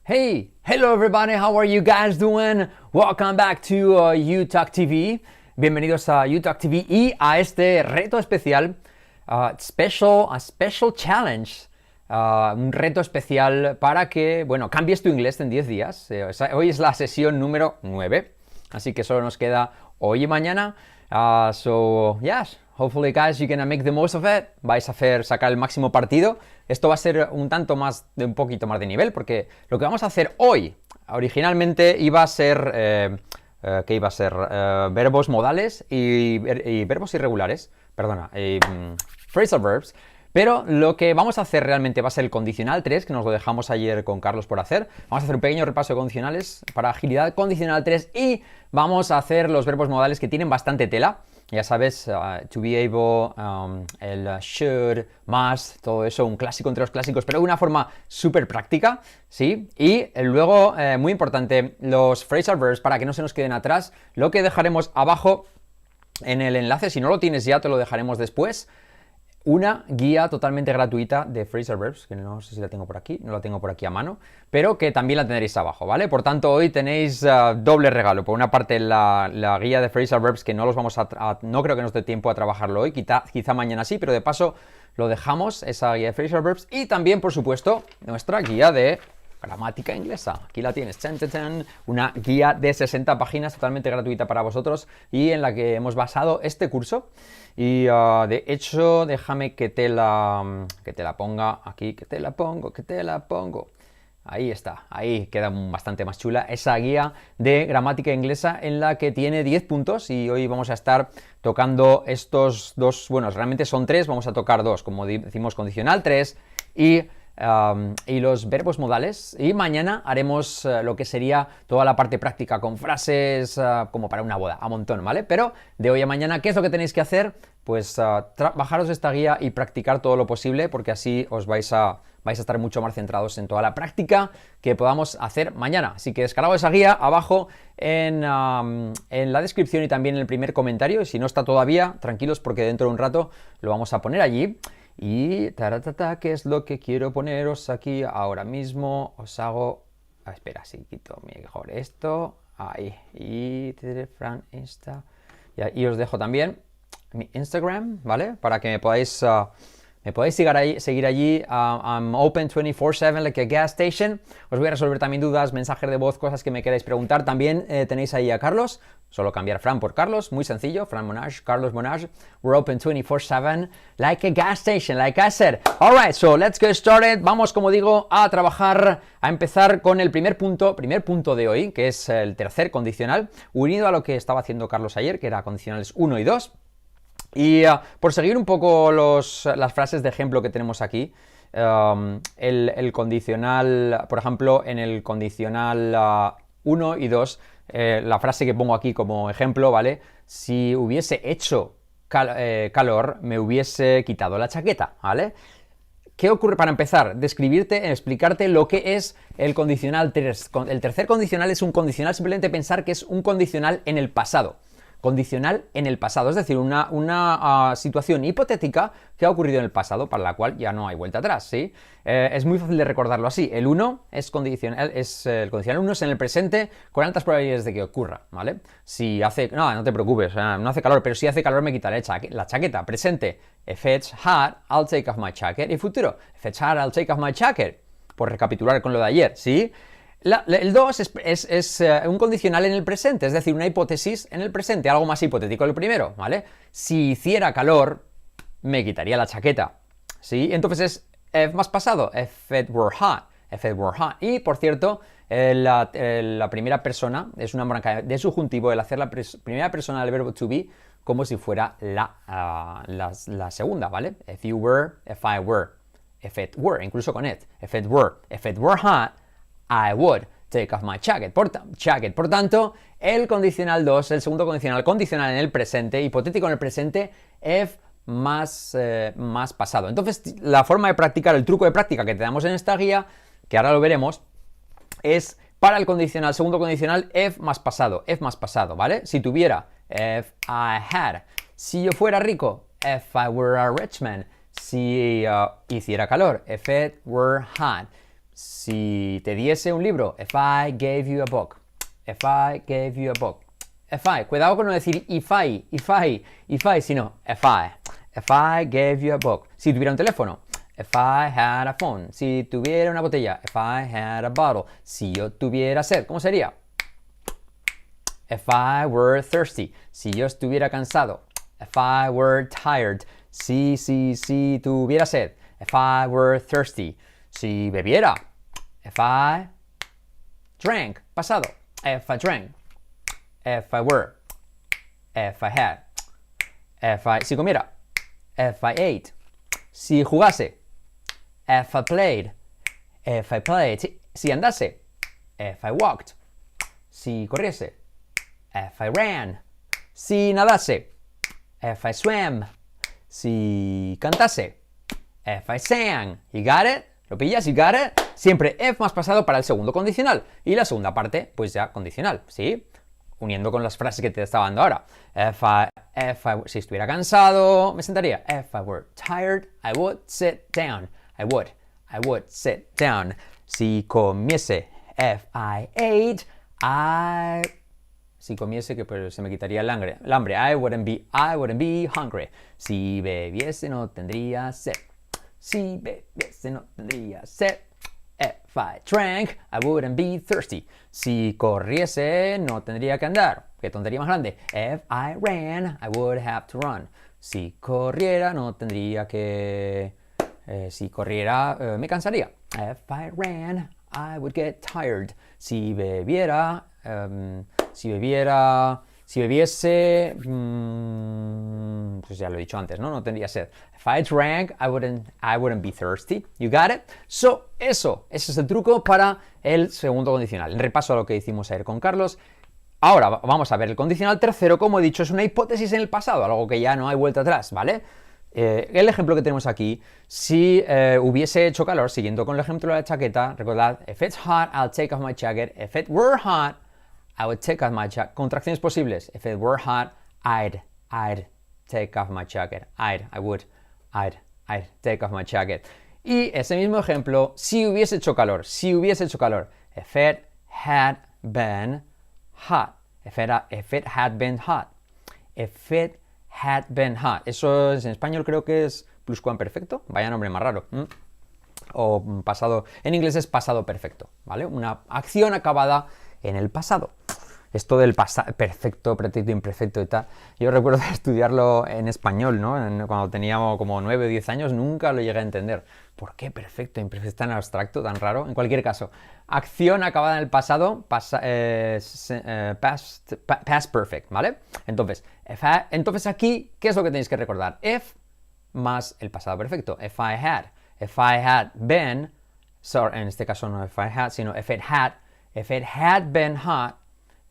Hey, hello everybody, how are you guys doing? Welcome back to UTalk TV. Bienvenidos a UTalk TV y a este reto especial, a special challenge, un reto especial para que, bueno, cambies tu inglés en 10 días. Hoy es la sesión número 9, así que solo nos queda hoy y mañana. So, yes, hopefully guys, you're gonna make the most of it. Vais a sacar el máximo partido. Esto va a ser un poquito más de nivel, porque lo que vamos a hacer hoy, originalmente iba a ser, ¿qué iba a ser? Verbos modales y verbos irregulares, perdona, phrasal verbs. Pero lo que vamos a hacer realmente va a ser el condicional 3, que nos lo dejamos ayer con Carlos por hacer. Vamos a hacer un pequeño repaso de condicionales para agilidad, condicional 3, y vamos a hacer los verbos modales que tienen bastante tela. Ya sabes, to be able, el should, must, todo eso, un clásico entre los clásicos, pero de una forma súper práctica, ¿sí? Y luego, muy importante, los phrasal verbs, para que no se nos queden atrás, lo que dejaremos abajo en el enlace, si no lo tienes ya, te lo dejaremos después. Una guía totalmente gratuita de phrasal verbs, que no sé si la tengo por aquí, no la tengo por aquí a mano, pero que también la tendréis abajo, ¿vale? Por tanto, hoy tenéis doble regalo. Por una parte, la guía de phrasal verbs, que no los vamos no creo que nos dé tiempo a trabajarlo hoy, quizá mañana sí, pero de paso lo dejamos, esa guía de phrasal verbs, y también, por supuesto, nuestra guía de gramática inglesa. Aquí la tienes, una guía de 60 páginas totalmente gratuita para vosotros y en la que hemos basado este curso. Y de hecho, déjame que te la ponga aquí, que te la pongo. Ahí está, ahí queda bastante más chula esa guía de gramática inglesa en la que tiene 10 puntos y hoy vamos a estar tocando estos dos, bueno, realmente son 3, vamos a tocar 2, como decimos, condicional 3 y los verbos modales, y mañana haremos lo que sería toda la parte práctica con frases como para una boda, a montón, ¿vale? Pero de hoy a mañana, ¿qué es lo que tenéis que hacer? Pues bajaros esta guía y practicar todo lo posible, porque así os vais a estar mucho más centrados en toda la práctica que podamos hacer mañana. Así que descargad esa guía abajo en la descripción y también en el primer comentario, y si no está todavía, tranquilos porque dentro de un rato lo vamos a poner allí. Y ¿qué es lo que quiero poneros aquí ahora mismo? Os hago... espera, si quito mejor esto. Ahí. Y Fran Insta. Y os dejo también mi Instagram, ¿vale? Para que me podáis seguir allí. I'm open 24/7 like a gas station. Os voy a resolver también dudas, mensajes de voz, cosas que me queráis preguntar. También tenéis ahí a Carlos. Solo cambiar Fran por Carlos, muy sencillo. Fran Monage, Carlos Monage. We're open 24/7 like a gas station, like I said. Alright, so let's get started. Vamos, como digo, a trabajar, a empezar con el primer punto de hoy, que es el tercer condicional, unido a lo que estaba haciendo Carlos ayer, que era condicionales 1 y 2. Y por seguir un poco las frases de ejemplo que tenemos aquí, el condicional, por ejemplo, en el condicional 1 y 2, la frase que pongo aquí como ejemplo, ¿vale? Si hubiese hecho calor, me hubiese quitado la chaqueta, ¿vale? ¿Qué ocurre? Para empezar, explicarte lo que es el condicional 3. El tercer condicional es un condicional, simplemente pensar que es un condicional en el pasado. Condicional en el pasado, es decir, una situación hipotética que ha ocurrido en el pasado, para la cual ya no hay vuelta atrás, ¿sí? Es muy fácil de recordarlo así. El 1 es condicional, el condicional 1 es en el presente con altas probabilidades de que ocurra, ¿vale? Si hace... no te preocupes, no hace calor, pero si hace calor me quitaré la chaqueta. Presente, if it's hot, I'll take off my jacket. Y futuro, if it's hot, I'll take off my jacket. Por recapitular con lo de ayer, ¿sí? El 2 es un condicional en el presente, es decir, una hipótesis en el presente, algo más hipotético que el primero, ¿vale? Si hiciera calor, me quitaría la chaqueta, ¿sí? Entonces es if más pasado, if it were hot, if it were hot. Y, por cierto, la primera persona es una marca de subjuntivo, el hacer la primera persona del verbo to be como si fuera la segunda, ¿vale? If you were, if I were, if it were, incluso con it, if it were hot, I would take off my jacket. Por tanto, el condicional 2, el segundo condicional en el presente, hipotético en el presente, if más pasado. Entonces, la forma de practicar, el truco de práctica que te damos en esta guía, que ahora lo veremos, es para el segundo condicional, if más pasado, ¿vale? Si tuviera, if I had. Si yo fuera rico, if I were a rich man. Si hiciera calor, if it were hot. Si te diese un libro, if I gave you a book. If I gave you a book. If I, cuidado con no decir if I, sino if I gave you a book. Si tuviera un teléfono, if I had a phone. Si tuviera una botella, if I had a bottle. Si yo tuviera sed, ¿cómo sería? If I were thirsty. Si yo estuviera cansado. If I were tired. Si tuviera sed. If I were thirsty. Si bebiera. If I drank. Pasado. If I drank. If I were. If I had. Si comiera. If I ate. Si jugase. If I played. If I played. Si andase. If I walked. Si corriese. If I ran. Si nadase. If I swam. Si cantase. If I sang. You got it? ¿Lo pillas? You got it? Siempre if más pasado para el segundo condicional. Y la segunda parte, pues ya condicional, ¿sí? Uniendo con las frases que te estaba dando ahora. Si estuviera cansado, me sentaría. If I were tired, I would sit down. I would sit down. Si comiese. If I ate, si comiese, que pues se me quitaría el hambre. I wouldn't be hungry. Si bebiese, no tendría sed. Si bebiese, no tendría sed. If I drank, I wouldn't be thirsty. Si corriese, no tendría que andar. Qué tontería más grande. If I ran, I would have to run. Si corriera, no tendría que... si corriera, me cansaría. If I ran, I would get tired. Si bebiera... si bebiese, pues ya lo he dicho antes, ¿no? No tendría sed. If I drank, I wouldn't be thirsty. You got it? So, ese es el truco para el segundo condicional. En repaso a lo que hicimos ayer con Carlos. Ahora vamos a ver el condicional tercero. Como he dicho, es una hipótesis en el pasado, algo que ya no hay vuelta atrás, ¿vale? El ejemplo que tenemos aquí, si hubiese hecho calor, siguiendo con el ejemplo de la chaqueta, recordad, if it's hot, I'll take off my jacket. If it were hot, I would take off my jacket. Contracciones posibles. If it were hot, I'd take off my jacket. I'd take off my jacket. Y ese mismo ejemplo, si hubiese hecho calor. If it had been hot. If it had been hot. If it had been hot. Eso es, en español creo que es pluscuamperfecto. Vaya nombre más raro. O pasado, en inglés es pasado perfecto, ¿vale? Una acción acabada en el pasado. Esto del perfecto, pretérito, imperfecto y tal, yo recuerdo estudiarlo en español, ¿no? Cuando teníamos como 9 o 10 años, nunca lo llegué a entender. ¿Por qué perfecto, imperfecto, tan abstracto, tan raro? En cualquier caso, acción acabada en el pasado, past perfect, ¿vale? Entonces aquí, ¿qué es lo que tenéis que recordar? If más el pasado perfecto. If I had been, sorry, en este caso no if I had, sino if it had been hot,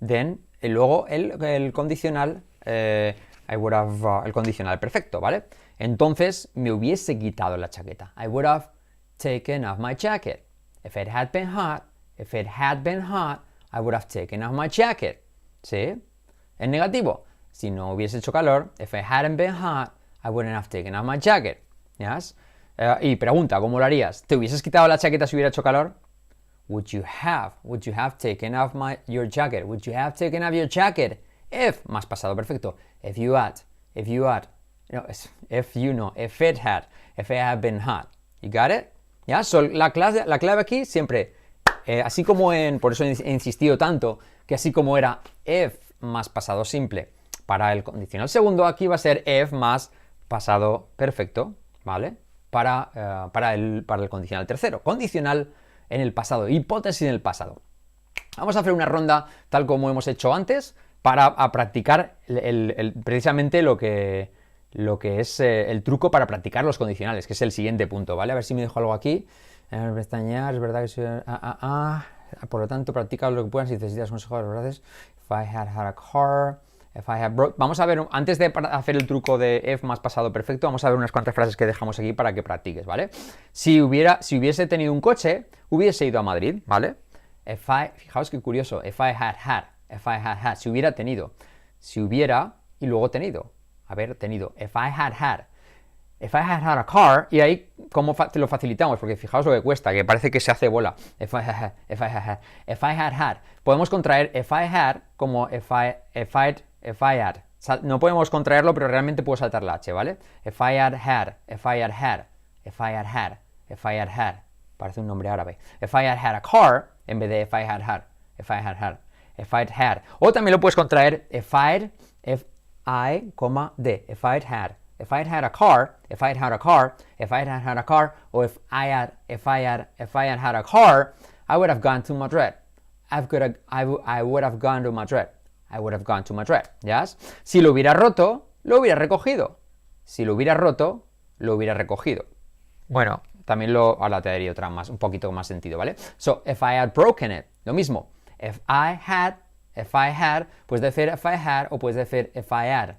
then, y luego el condicional, el condicional perfecto, ¿vale? Entonces, me hubiese quitado la chaqueta. I would have taken off my jacket. If it had been hot, I would have taken off my jacket. ¿Sí? En negativo, si no hubiese hecho calor, if it hadn't been hot, I wouldn't have taken off my jacket. ¿Yes? Y pregunta, ¿cómo lo harías? ¿Te hubieses quitado la chaqueta si hubiera hecho calor? Would you have taken off your jacket? Would you have taken off your jacket? If, más pasado perfecto. If it had been hot. You got it? ¿Ya? So, la clave aquí siempre, así como por eso he insistido tanto, que así como era if más pasado simple para el condicional segundo, aquí va a ser if más pasado perfecto, ¿vale? Para el condicional tercero. Condicional en el pasado, hipótesis en el pasado. Vamos a hacer una ronda tal como hemos hecho antes para practicar precisamente lo que es el truco para practicar los condicionales, que es el siguiente punto, ¿vale? A ver si me dejo algo aquí. Pestañear, es verdad que soy... Por lo tanto, practica lo que puedas si necesitas consejos, ¿verdad? If I had a car... Vamos a ver, antes de hacer el truco de if más pasado perfecto, vamos a ver unas cuantas frases que dejamos aquí para que practiques, ¿vale? Si hubiese tenido un coche, hubiese ido a Madrid, ¿vale? Fijaos qué curioso, if I had, si hubiera tenido, y luego tenido, haber tenido, if I had, if I had a car, y ahí cómo te lo facilitamos, porque fijaos lo que cuesta, que parece que se hace bola. If I had. Podemos contraer if I had como if I had. No podemos contraerlo, pero realmente puedo saltar la H, ¿vale? If I had had. Parece un nombre árabe. If I had a car, en vez de if I had had. If I'd had. O también lo puedes contraer if I, D. If I'd had a car, o if I had had a car, I would have gone to Madrid. I would have gone to Madrid. ¿Yes? Si lo hubiera roto, lo hubiera recogido. Bueno, también ahora te daría otra más, un poquito más sentido, ¿vale? So, if I had broken it, lo mismo. If I had, puedes decir if I had o puedes decir if I had.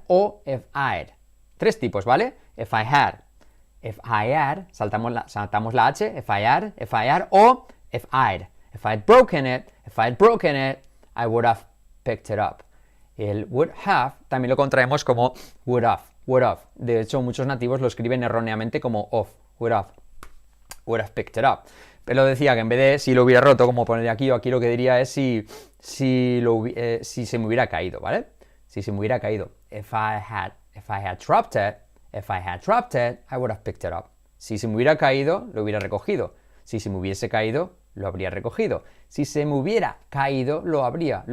O if I'd. 3 tipos, ¿vale? If I had, saltamos la H, if I had, o if I'd. If I'd broken it, I would have picked it up. El would have también lo contraemos como would have. De hecho, muchos nativos lo escriben erróneamente como of. Would have picked it up. Pero decía que en vez de si lo hubiera roto, como poner aquí, o aquí lo que diría es si se me hubiera caído, ¿vale? Si se me hubiera caído. If I had dropped it, I would have picked it up. Si se me hubiera caído, lo hubiera recogido. Si se me hubiese caído, lo habría recogido. Si se me hubiera caído, lo habría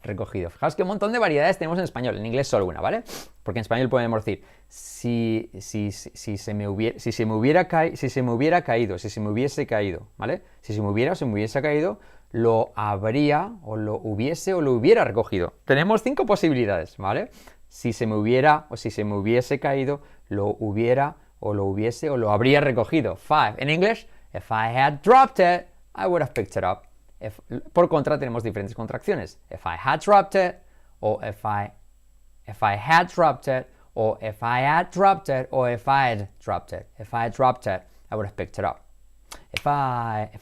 recogido. Fijaos qué montón de variedades tenemos en español. En inglés solo una, ¿vale? Porque en español podemos decir si se me hubiese caído, ¿vale? Si se me hubiese caído, lo habría o lo hubiera recogido. Tenemos 5 posibilidades, ¿vale? Si se me hubiese caído, lo hubiera o lo habría recogido. 5. En inglés, if I had dropped it, I would have picked it up. Por contra, tenemos diferentes contracciones. If I had dropped it, o if I had dropped it, o if I had dropped it, o if I'd dropped it. If I had dropped it, I would have picked it up. If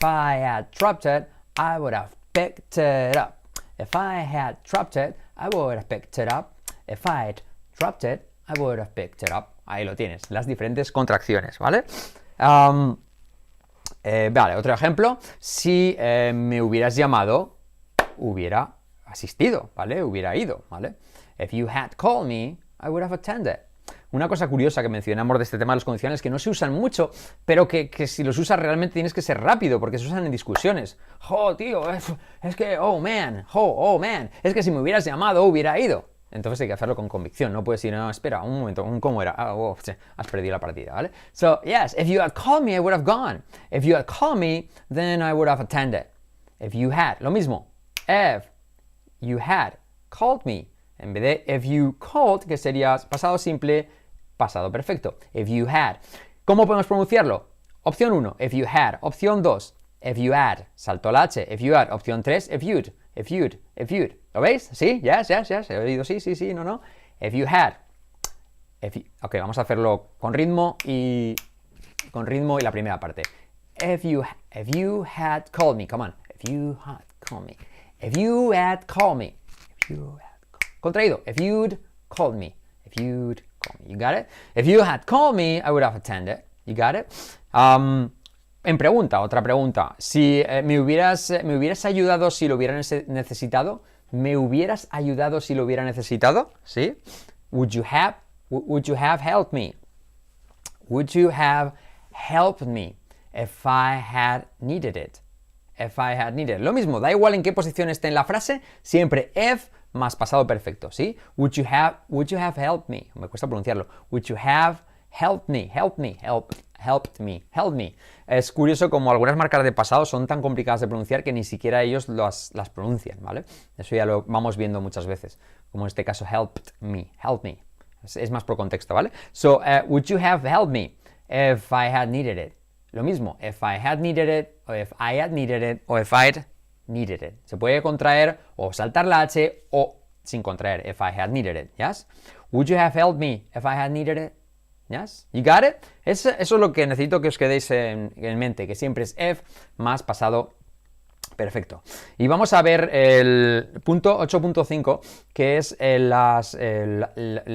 I had dropped it, I would have picked it up. If I had dropped it, I would have picked it up. If I'd dropped it, I would have picked it up. Ahí lo tienes, las diferentes contracciones, ¿vale? Vale, otro ejemplo. Si me hubieras llamado, hubiera asistido, ¿vale? Hubiera ido, ¿vale? If you had called me, I would have attended. Una cosa curiosa que mencionamos de este tema de los condicionales que no se usan mucho, pero que si los usas realmente tienes que ser rápido porque se usan en discusiones. Oh, tío, es que, oh man, es que si me hubieras llamado, hubiera ido. Entonces hay que hacerlo con convicción, no puedes decir, no, espera, un momento, ¿cómo era? Has perdido la partida, ¿vale? So, yes, if you had called me, I would have gone. If you had called me, then I would have attended. If you had, lo mismo. If you had called me. En vez de if you called, que sería pasado simple, pasado perfecto. If you had. ¿Cómo podemos pronunciarlo? Opción 1, if you had. Opción 2, if you had. Salto la H. If you had. Opción 3, if you'd. ¿Lo veis? ¿Sí? Yes. He oído sí, no. If you had. Ok, vamos a hacerlo con ritmo y la primera parte. If you had called me. Come on. If you had called me. Contraído. If you'd called me. You got it? If you had called me, I would have attended. You got it? Otra pregunta. Si me hubieras ayudado si lo hubiera necesitado. ¿Me hubieras ayudado si lo hubiera necesitado? ¿Sí? Would you have helped me? Would you have helped me if I had needed it? Lo mismo, da igual en qué posición esté en la frase, siempre if más pasado perfecto, ¿sí? Would you have helped me? Me cuesta pronunciarlo. Would you have helped me? Helped me. Es curioso como algunas marcas de pasado son tan complicadas de pronunciar que ni siquiera ellos las pronuncian, ¿vale? Eso ya lo vamos viendo muchas veces, como en este caso helped me. Es más por contexto, ¿vale? So, would you have helped me if I had needed it? Lo mismo, if I had needed it, o if I had needed it, o if I'd needed it. Se puede contraer o saltar la H o sin contraer, if I had needed it, ¿yes? Would you have helped me if I had needed it? ¿Yes? You got it? Eso es lo que necesito que os quedéis en mente, que siempre es if más pasado Perfecto. Y vamos a ver el punto 8.5, que es el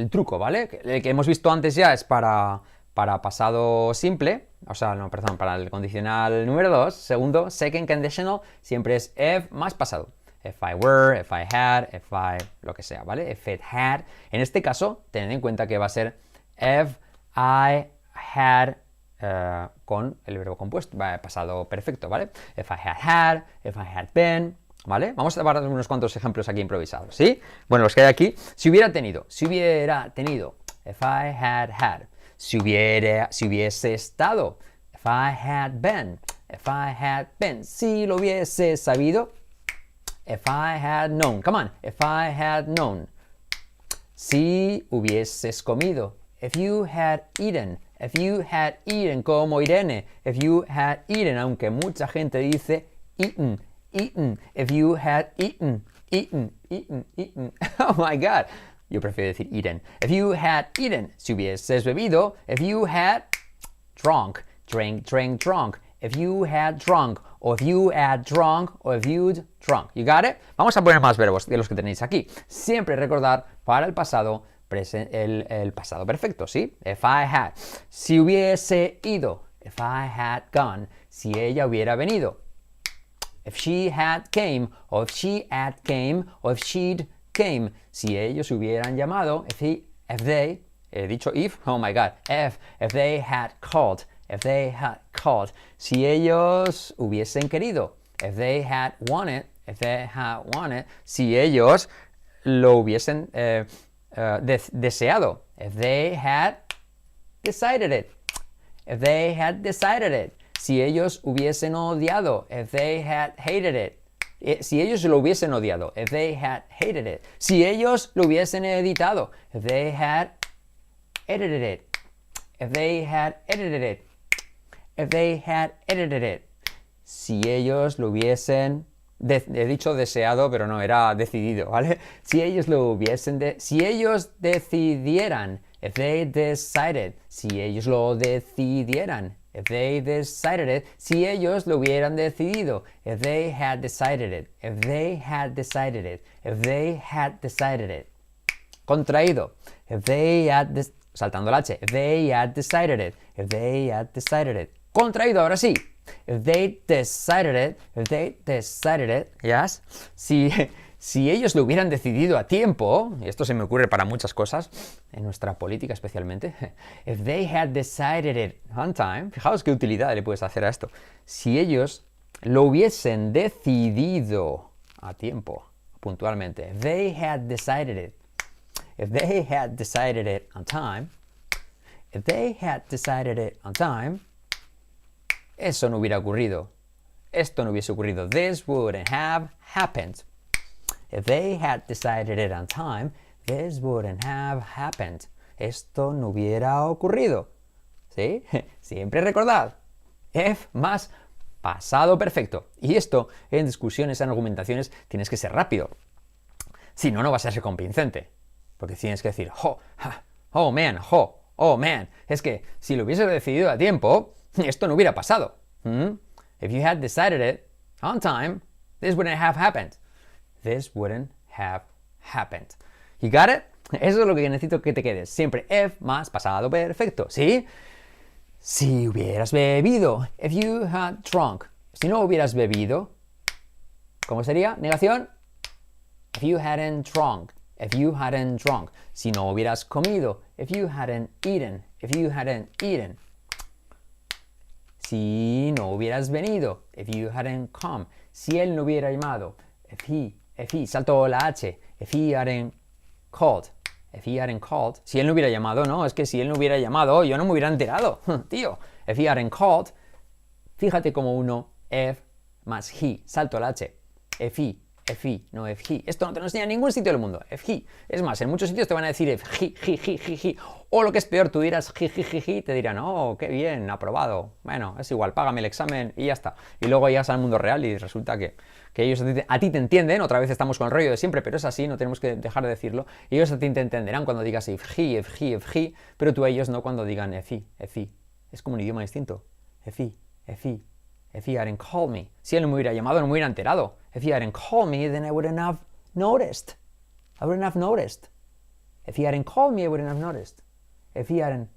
truco, ¿vale? El que hemos visto antes ya es para pasado simple, o sea, no, perdón, para el condicional número 2. Segundo, second conditional, siempre es if más pasado. If I were, if I had, if I, lo que sea, ¿vale? If it had. En este caso, tened en cuenta que va a ser if I had con el verbo compuesto, pasado perfecto, ¿vale? If I had, if I had been, ¿vale? Vamos a dar unos cuantos ejemplos aquí improvisados, ¿sí? Bueno, los que hay aquí, si hubiera tenido, if I had had, si hubiese estado, if I had been, si lo hubiese sabido, if I had known, come on, if I had known, si hubieses comido, if you had eaten, como Irene, if you had eaten, aunque mucha gente dice eaten, if you had eaten, oh my god, yo prefiero decir eaten, if you had eaten, si hubieses bebido, if you had drunk, drunk, if you had drunk, or if you had drunk, or if you'd drunk, you got it? Vamos a poner más verbos de los que tenéis aquí, siempre recordar para el pasado el pasado perfecto, ¿sí? If I had. Si hubiese ido. If I had gone. Si ella hubiera venido. If she had came. Or if she had came. Or if she'd came. Si ellos hubieran llamado. If they. He dicho if. Oh my god. If they had called. If they had called. Si ellos hubiesen querido. If they had wanted. If they had wanted. Si ellos lo hubiesen deseado. If they had decided it. If they had decided it. Si ellos hubiesen odiado. If they had hated it. Si ellos lo hubiesen odiado. If they had hated it. Si ellos lo hubiesen editado. If they had edited it. If they had edited it. If they had edited it. Si ellos lo hubiesen he dicho deseado, pero no, era decidido, ¿vale? Si ellos lo hubiesen si ellos decidieran, if they decided, si ellos lo decidieran, if they decided it, si ellos lo hubieran decidido, if they had decided it, if they had decided it, if they had decided it. Contraído, if they had saltando el H, if they had decided it, if they had decided it. Contraído, ahora sí. If they decided it, yes. Si ellos lo hubieran decidido a tiempo, y esto se me ocurre para muchas cosas, en nuestra política especialmente, if they had decided it on time, fijaos qué utilidad le puedes hacer a esto. Si ellos lo hubiesen decidido a tiempo, puntualmente, if they had decided it on time, if they had decided it on time, eso no hubiera ocurrido. Esto no hubiese ocurrido. This wouldn't have happened. If they had decided it on time, this wouldn't have happened. Esto no hubiera ocurrido. ¿Sí? Siempre recordad. If más pasado perfecto. Y esto, en discusiones, en argumentaciones, tienes que ser rápido. Si no, no vas a ser convincente. Porque tienes que decir, oh man. Es que si lo hubiese decidido a tiempo, esto no hubiera pasado. If you had decided it on time, this wouldn't have happened. This wouldn't have happened. You got it? Eso es lo que necesito que te quedes. Siempre if más pasado perfecto. ¿Sí? Si hubieras bebido. If you had drunk. Si no hubieras bebido. ¿Cómo sería? Negación. If you hadn't drunk. If you hadn't drunk. Si no hubieras comido. If you hadn't eaten. If you hadn't eaten. Si no hubieras venido, if you hadn't come, si él no hubiera llamado, if he, salto la H, if he hadn't called, si él no hubiera llamado, no, es que si él no hubiera llamado, yo no me hubiera enterado, tío, if he hadn't called, fíjate como uno, if más he, salto la H, if he, no if he. Esto no te lo enseña en ningún sitio del mundo. If he. Es más, en muchos sitios te van a decir if he. O lo que es peor, tú dirás he, te dirán, oh, qué bien, aprobado. Bueno, es igual, págame el examen y ya está. Y luego llegas al mundo real y resulta que ellos a ti te entienden. Otra vez estamos con el rollo de siempre, pero es así, no tenemos que dejar de decirlo. Ellos a ti te entenderán cuando digas if he, pero tú a ellos no cuando digan if he. Es como un idioma distinto. If he. If he hadn't called me. Si él no me hubiera llamado, no me hubiera enterado. If he hadn't called me, then I wouldn't have noticed. I wouldn't have noticed. If he hadn't called me, I wouldn't have noticed. If he hadn't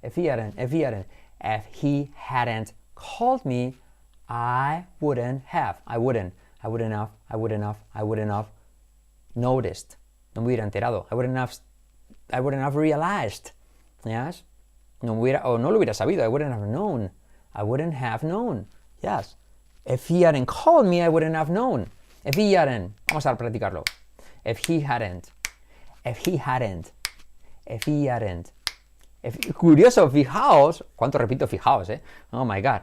called me, I wouldn't have noticed. No me hubiera enterado. I wouldn't have realized. Yes? No lo hubiera sabido. I wouldn't have known. I wouldn't have known. Yes. If he hadn't called me, I wouldn't have known. If he hadn't. Vamos a practicarlo. If he hadn't. Curioso, fijaos. ¿Cuánto repito fijaos, Oh my God.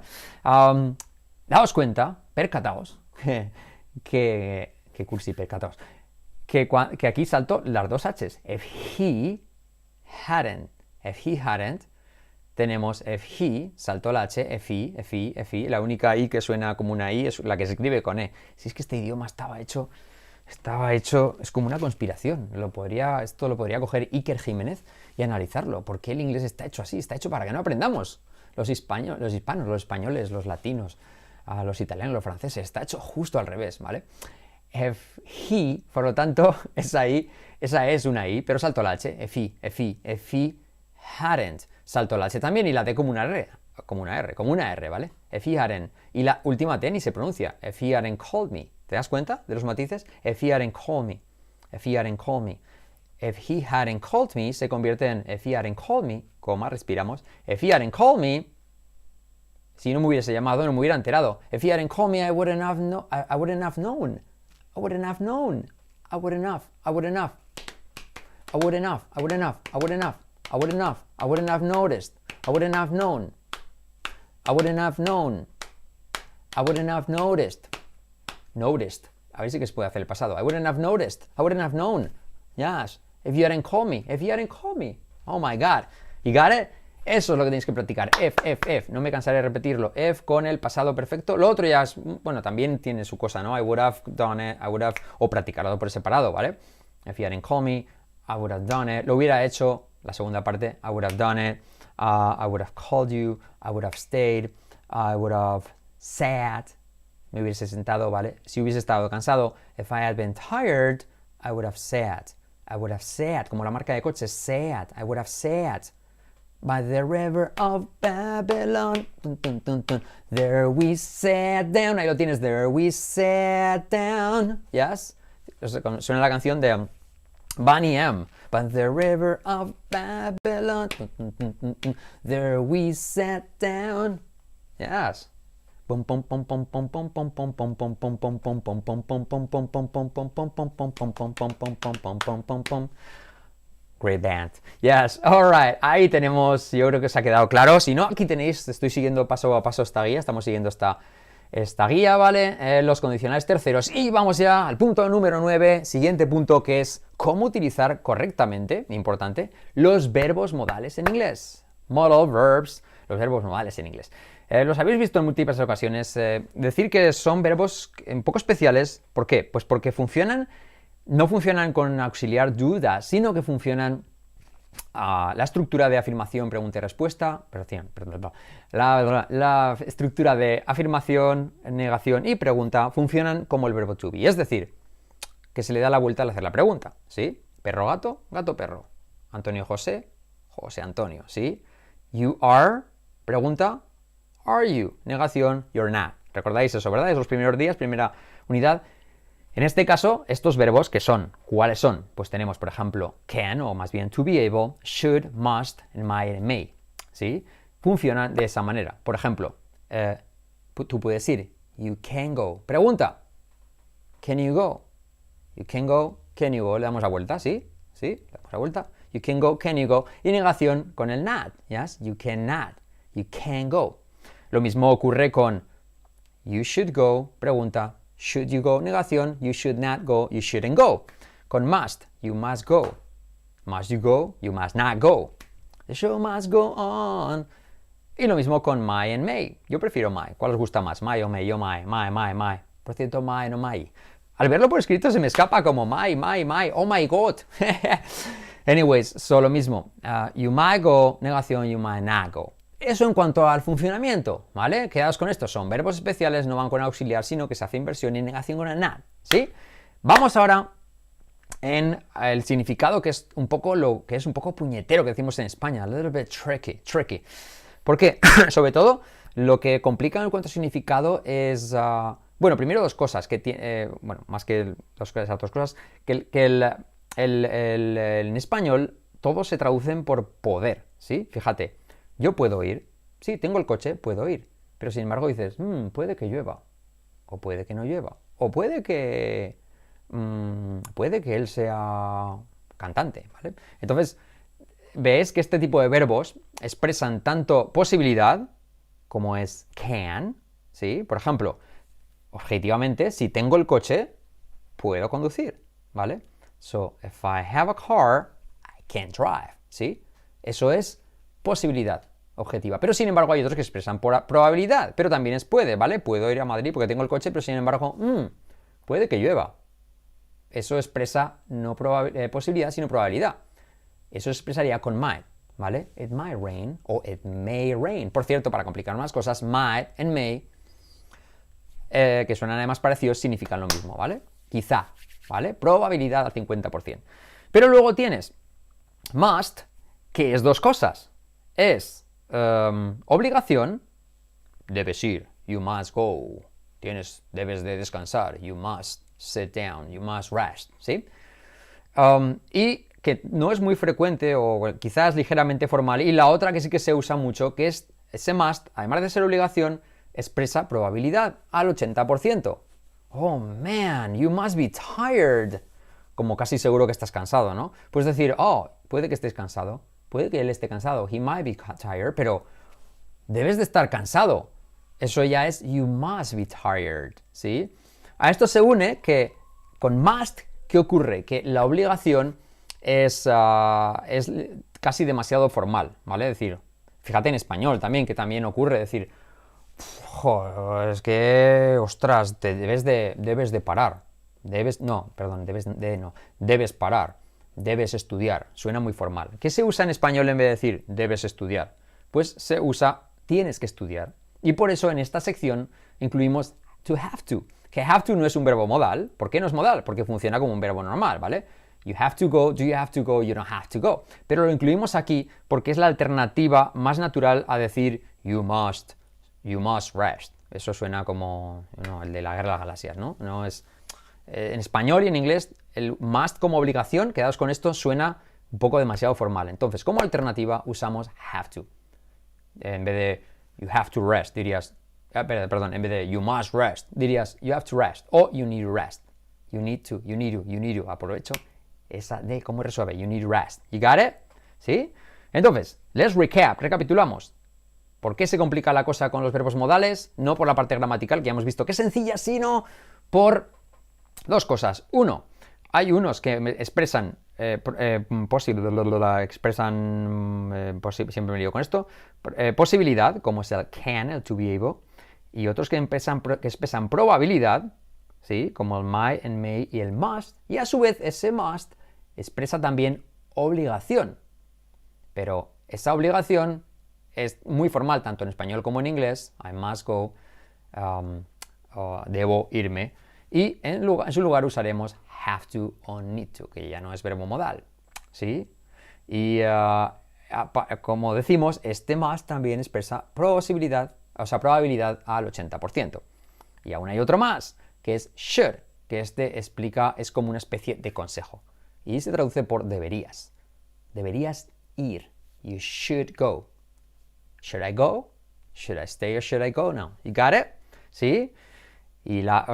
Daos cuenta, percataos, que cursi, percataos, que aquí salto las dos H's. If he hadn't, tenemos if he, saltó la H, if he, la única I que suena como una I es la que se escribe con E. Si es que este idioma estaba hecho, es como una conspiración. Esto lo podría coger Iker Jiménez y analizarlo. ¿Por qué el inglés está hecho así? Está hecho para que no aprendamos. Los hispanos, los españoles, los latinos, los italianos, los franceses. Está hecho justo al revés, ¿vale? If he, por lo tanto, esa E es una I, pero salto la H. If he hadn't, salto la H también y la D como una R, ¿vale? If he hadn't. Y la última T ni se pronuncia. If he hadn't called me. ¿Te das cuenta de los matices? If he hadn't called me. If he hadn't called me se convierte en if he hadn't called me, coma, respiramos. If he hadn't called me, si no me hubiese llamado, no me hubiera enterado. If he hadn't called me, I wouldn't have known. I wouldn't have noticed. I wouldn't have noticed. Noticed. A ver si que se puede hacer el pasado. I wouldn't have noticed. I wouldn't have known. Yes. If you hadn't called me. Oh my God. You got it? Eso es lo que tenéis que practicar. If. No me cansaré de repetirlo. If con el pasado perfecto. Lo otro ya es, bueno, también tiene su cosa, ¿no? I would have done it. O practicarlo por separado, ¿vale? If you hadn't called me, I would have done it. Lo hubiera hecho, la segunda parte. I would have done it. I would have called you. I would have stayed. I would have sat. Me hubiese sentado, ¿vale? Si hubiese estado cansado, if I had been tired, I would have sat. Como la marca de coches, sat. I would have sat by the river of Babylon. Dun, dun, dun, dun. There we sat down. Ahí lo tienes. There we sat down. Yes? Suena la canción de Boney M. By the river of Babylon. Dun, dun, dun, dun, dun. There we sat down. Yes. Great band. Yes, alright. Ahí tenemos, yo creo que os ha quedado claro. Si no, aquí tenéis, estoy siguiendo paso a paso esta guía. Estamos siguiendo esta guía, ¿vale? Los condicionales terceros. Y vamos ya al punto número 9, siguiente punto, que es cómo utilizar correctamente, importante, los verbos modales en inglés. Modal verbs, los verbos modales en inglés. Los habéis visto en múltiples ocasiones. Decir que son verbos un poco especiales. ¿Por qué? Pues porque no funcionan con auxiliar duda, sino que funcionan la estructura de afirmación, pregunta y respuesta. La estructura de afirmación, negación y pregunta funcionan como el verbo to be. Es decir, que se le da la vuelta al hacer la pregunta. ¿Sí? Perro, gato, gato, perro. Antonio, José, José, Antonio. ¿Sí? You are, pregunta. Are you? Negación, you're not. ¿Recordáis eso, verdad? Es los primeros días, primera unidad. En este caso, estos verbos que son, ¿cuáles son? Pues tenemos, por ejemplo, can, o más bien to be able, should, must, and might, and may. ¿Sí? Funcionan de esa manera. Por ejemplo, tú puedes decir, you can go. Pregunta, can you go? You can go, can you go. Le damos la vuelta, ¿sí? ¿Sí? Le damos la vuelta. You can go, can you go. Y negación con el not. Yes? You cannot. You can go. Lo mismo ocurre con you should go, pregunta, should you go, negación, you should not go, you shouldn't go. Con must, you must go. Must you go, you must not go. The show must go on. Y lo mismo con my and may. Yo prefiero my. ¿Cuál os gusta más? My o may, yo my. Por cierto, my, no my. Al verlo por escrito se me escapa como my, oh my god. Anyways, so lo mismo. You might go, negación, you might not go. Eso en cuanto al funcionamiento, ¿vale? Quedaos con esto, son verbos especiales, no van con auxiliar, sino que se hace inversión y negación con el not, ¿sí? Vamos ahora en el significado que es un poco lo que es un poco puñetero que decimos en España, a little bit tricky. Porque, sobre todo, lo que complica en cuanto a significado es, bueno, primero dos cosas, bueno, más que esas dos cosas, en español todos se traducen por poder, ¿sí? Fíjate, yo puedo ir, sí, tengo el coche, puedo ir, pero sin embargo dices, puede que llueva, o puede que no llueva, o puede que él sea cantante, ¿vale? Entonces, ves que este tipo de verbos expresan tanto posibilidad, como es can, ¿sí? Por ejemplo, objetivamente, si tengo el coche, puedo conducir, ¿vale? So, if I have a car, I can drive, ¿sí? Eso es posibilidad objetiva. Pero sin embargo hay otros que expresan por probabilidad, pero también es puede, ¿vale? Puedo ir a Madrid porque tengo el coche, pero sin embargo, puede que llueva. Eso expresa no posibilidad, sino probabilidad. Eso expresaría con might, ¿vale? It might rain o it may rain. Por cierto, para complicar más cosas, might and may, que suenan además parecidos, significan lo mismo, ¿vale? Quizá, ¿vale? Probabilidad al 50%. Pero luego tienes must, que es dos cosas. Es obligación, debes ir, you must go. Debes de descansar, you must sit down, you must rest, ¿sí? Y que no es muy frecuente o quizás ligeramente formal, y la otra que sí que se usa mucho, que es ese must, además de ser obligación, expresa probabilidad al 80%. Oh man, you must be tired. Como casi seguro que estás cansado, ¿no? Puedes decir, oh, puede que estés cansado, puede que él esté cansado, he might be tired, pero debes de estar cansado. Eso ya es you must be tired, ¿sí? A esto se une que con must, ¿qué ocurre? Que la obligación es casi demasiado formal, ¿vale? Es decir, fíjate en español también, que también ocurre decir, es que, ostras, debes de parar. Debes parar. Debes estudiar. Suena muy formal. ¿Qué se usa en español en vez de decir debes estudiar? Pues se usa tienes que estudiar. Y por eso en esta sección incluimos to have to. Que have to no es un verbo modal. ¿Por qué no es modal? Porque funciona como un verbo normal, ¿vale? You have to go, do you have to go, you don't have to go. Pero lo incluimos aquí porque es la alternativa más natural a decir you must rest. Eso suena como el de la Guerra de las Galaxias, ¿no? No es, en español y en inglés el must como obligación, quedaos con esto, suena un poco demasiado formal. Entonces, como alternativa usamos have to. En vez de you have to rest, dirías, perdón, en vez de you must rest, dirías you have to rest o you need to rest. You need to. Aprovecho esa de cómo resuelve. You need rest. You got it? ¿Sí? Entonces, let's recap, recapitulamos. ¿Por qué se complica la cosa con los verbos modales? No por la parte gramatical, que ya hemos visto que es sencilla, sino por dos cosas. Uno, hay unos que expresan siempre me lío con esto, posibilidad, como es el can, el to be able, y otros que expresan probabilidad, ¿sí? Como el might, el may y el must, y a su vez ese must expresa también obligación. Pero esa obligación es muy formal tanto en español como en inglés, I must go, debo irme, y en su lugar usaremos have to o need to, que ya no es verbo modal, ¿sí? Y como decimos, este must también expresa probabilidad al 80%. Y aún hay otro más, que es should, que es como una especie de consejo. Y se traduce por deberías. Deberías ir. You should go. Should I go? Should I stay or should I go? No. You got it? ¿Sí? Y la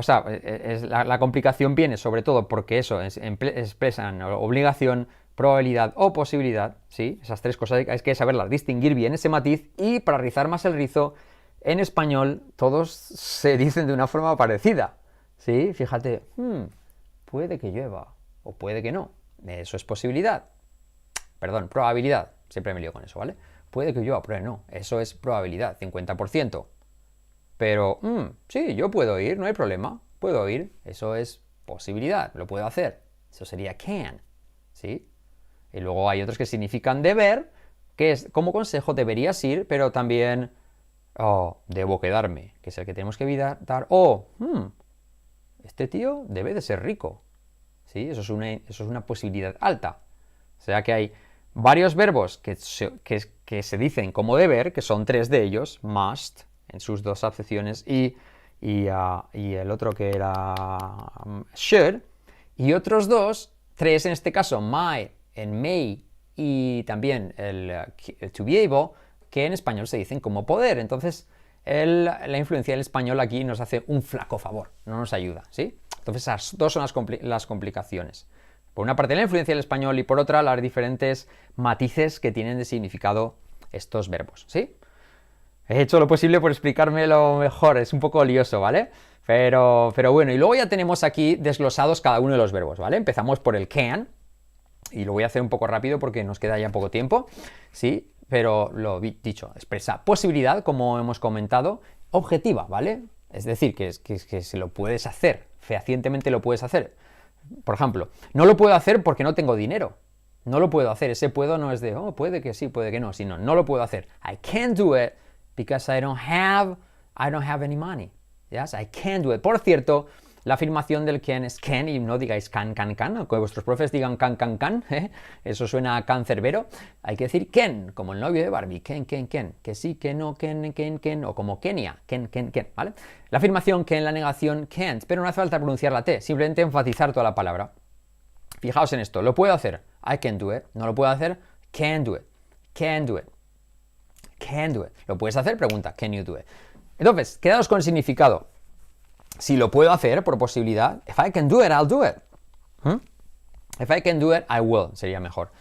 complicación viene sobre todo porque eso expresan obligación, probabilidad o posibilidad, ¿sí? Esas tres cosas hay que saberlas distinguir bien, ese matiz, y para rizar más el rizo, en español todos se dicen de una forma parecida, ¿sí? Fíjate, puede que llueva o puede que no, eso es posibilidad, perdón, probabilidad, siempre me lío con eso, ¿vale? Puede que llueva, pero no, eso es probabilidad, 50%. Pero, sí, yo puedo ir, no hay problema, puedo ir, eso es posibilidad, lo puedo hacer, eso sería can, ¿sí? Y luego hay otros que significan deber, que es, como consejo, deberías ir, pero también, oh, debo quedarme, que es el que tenemos que evitar, este tío debe de ser rico, ¿sí? Eso es una posibilidad alta. O sea que hay varios verbos que se dicen como deber, que son 3 de ellos, must, en sus 2 acepciones, y el otro que era should, y otros 2, 3 en este caso, might, en may, y también el to be able, que en español se dicen como poder. Entonces, la influencia del español aquí nos hace un flaco favor, no nos ayuda, ¿sí? Entonces, esas 2 son las complicaciones. Por una parte la influencia del español y por otra las diferentes matices que tienen de significado estos verbos, ¿sí? He hecho lo posible por explicármelo mejor, es un poco lioso, ¿vale? Pero bueno, y luego ya tenemos aquí desglosados cada uno de los verbos, ¿vale? Empezamos por el can, y lo voy a hacer un poco rápido porque nos queda ya poco tiempo, ¿sí? Pero lo dicho, expresa posibilidad, como hemos comentado, objetiva, ¿vale? Es decir, que se lo puedes hacer, fehacientemente lo puedes hacer. Por ejemplo, no lo puedo hacer porque no tengo dinero. No lo puedo hacer. Ese puedo no es de, oh, puede que sí, puede que no, sino no lo puedo hacer. I can't do it because I don't have any money. Yes, I can't do it. Por cierto, la afirmación del can es can y no digáis can, aunque vuestros profes digan can, ¿eh? Eso suena a cancerbero. Hay que decir can, como el novio de Barbie, can, que sí, que no, can, o como Kenia, can, ¿vale? La afirmación que en la negación can't, pero no hace falta pronunciar la T, simplemente enfatizar toda la palabra. Fijaos en esto, lo puedo hacer, I can do it, no lo puedo hacer, can do it, can do it, can do it. ¿Lo puedes hacer? Pregunta, can you do it? Entonces, quedaos con el significado. Si lo puedo hacer por posibilidad, if I can do it, I'll do it. If I can do it, I will, sería mejor.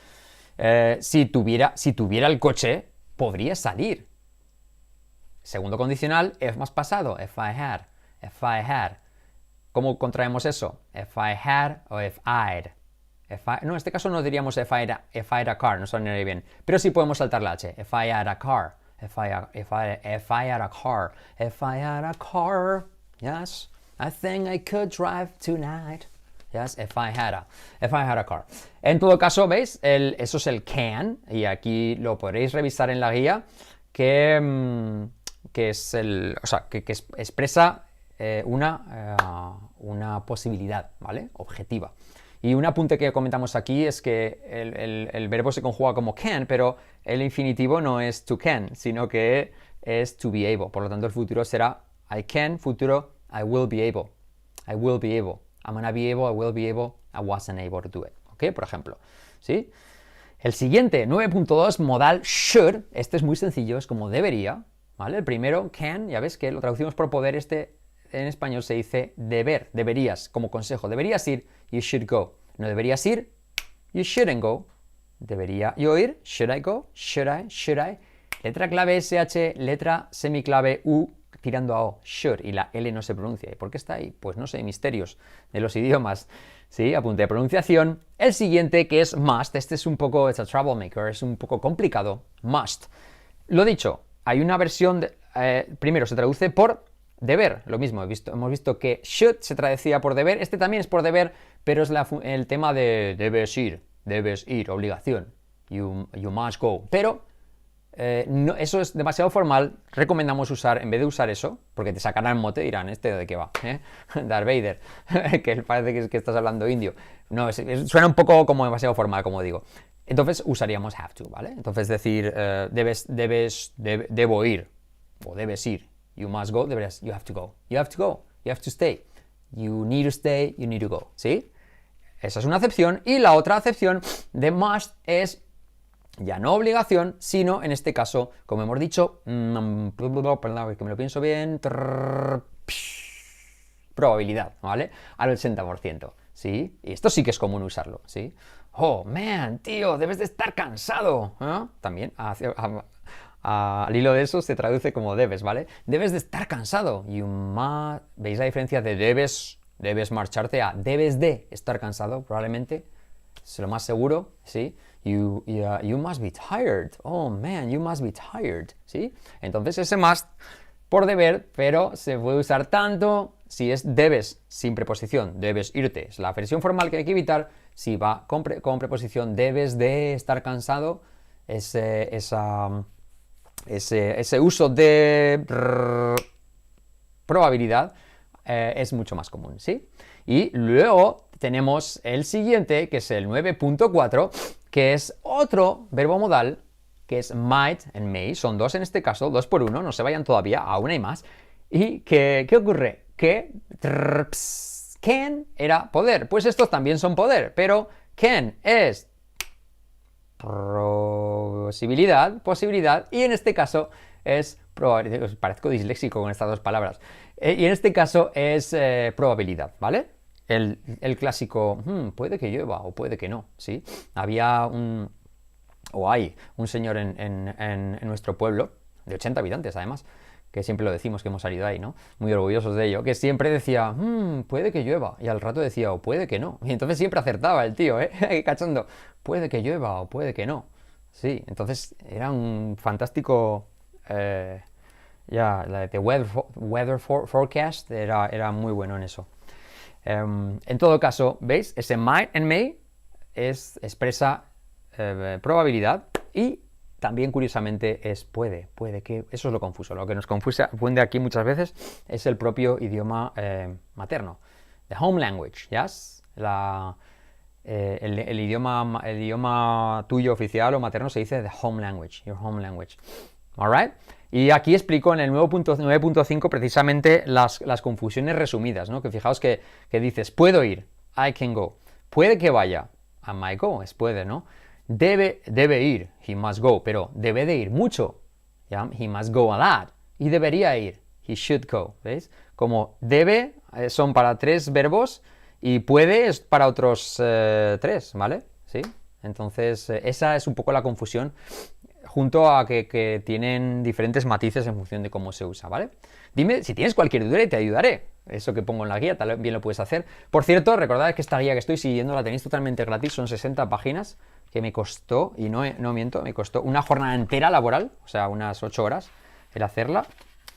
Si tuviera el coche, podría salir. Segundo condicional, if más pasado, if I had. ¿Cómo contraemos eso? If I had o if I'd. No, en este caso no diríamos if I had a car, no sonaría bien. Pero sí podemos saltar la H. If I had a car. If I had a car. If I had a car. Yes, I think I could drive tonight. Yes, if I had a car. En todo caso, ¿veis? Eso es el can, y aquí lo podréis revisar en la guía, que expresa una posibilidad, ¿vale? Objetiva. Y un apunte que comentamos aquí es que el verbo se conjuga como can, pero el infinitivo no es to can, sino que es to be able. Por lo tanto, el futuro será I can, futuro, I will be able. I will be able. I'm gonna be able, I will be able, I wasn't able to do it. ¿Ok? Por ejemplo. ¿Sí? El siguiente, 9.2, modal should. Este es muy sencillo, es como debería. ¿Vale? El primero, can, ya ves que lo traducimos por poder. Este en español se dice deber, deberías, como consejo. Deberías ir, you should go. No deberías ir, you shouldn't go. Debería yo ir, should I go, should I. Letra clave SH, letra semiclave U, tirando a O, should, y la L no se pronuncia. ¿Y por qué está ahí? Pues no sé, misterios de los idiomas. ¿Sí? Apunte de pronunciación. El siguiente, que es must, este es un poco, it's a troublemaker, es un poco complicado, must. Lo dicho, hay una versión, primero se traduce por deber, lo mismo, hemos visto que should se traducía por deber, este también es por deber, pero es el tema de debes ir, obligación, you must go, pero no, eso es demasiado formal, recomendamos usar, en vez de usar eso, porque te sacarán el mote, dirán, ¿este de qué va? Darth Vader, que parece que estás hablando indio. No, suena un poco como demasiado formal, como digo. Entonces usaríamos have to, ¿vale? Entonces decir, debo ir, o debes ir. You must go, you have to go. You have to go, you have to stay. You need to stay, you need to go, ¿sí? Esa es una acepción, y la otra acepción de must es ya no obligación, sino en este caso, como hemos dicho, perdón, que me lo pienso bien, probabilidad, ¿vale? Al 80%, ¿sí? Y esto sí que es común usarlo, ¿sí? Oh, man, tío, debes de estar cansado, ¿eh? También, al hilo de eso se traduce como debes, ¿vale? Debes de estar cansado. ¿Veis la diferencia de debes marcharte a debes de estar cansado? Probablemente es lo más seguro, ¿sí? You must be tired. Oh, man, you must be tired, ¿sí? Entonces ese must por deber, pero se puede usar tanto si es debes sin preposición, debes irte. Es la versión formal que hay que evitar. Si va con preposición debes de estar cansado, ese uso de probabilidad es mucho más común, ¿sí? Y luego tenemos el siguiente, que es el 9.4, que es otro verbo modal, que es might and may. Son dos en este caso, 2 por 1, no se vayan todavía, aún hay más. ¿Y qué ocurre? Que can era poder, pues estos también son poder, pero can es posibilidad, y en este caso es probabilidad. Parezco disléxico con estas dos palabras. Y en este caso es probabilidad, ¿vale? El clásico, puede que llueva o puede que no, ¿sí? Hay un señor en nuestro pueblo, de 80 habitantes además, que siempre lo decimos que hemos salido ahí, ¿no? Muy orgullosos de ello, que siempre decía, puede que llueva, y al rato decía, o puede que no, y entonces siempre acertaba el tío, ¿eh? Cachondo, puede que llueva o puede que no, sí, entonces era un fantástico, the weather forecast era muy bueno en eso. En todo caso, ¿veis? Ese might and may expresa probabilidad y también curiosamente es puede que, eso es lo confuso, lo que nos confunde aquí muchas veces es el propio idioma materno, the home language, ¿yes? El idioma tuyo oficial o materno se dice the home language, your home language, alright? Y aquí explico en el 9.5 precisamente las confusiones resumidas, ¿no? Que fijaos que dices, puedo ir, I can go, puede que vaya, I might go, es puede, ¿no? Debe ir, he must go, pero debe de ir mucho, ¿ya? He must go a lot, y debería ir, he should go, ¿veis? Como debe son para 3 verbos y puede es para otros 3, ¿vale? ¿Sí? Entonces esa es un poco la confusión, junto a que tienen diferentes matices en función de cómo se usa, ¿vale? Dime si tienes cualquier duda y te ayudaré. Eso que pongo en la guía también lo puedes hacer. Por cierto, recordad que esta guía que estoy siguiendo la tenéis totalmente gratis, son 60 páginas, que me costó, y no miento, me costó una jornada entera laboral, o sea, unas 8 horas, el hacerla.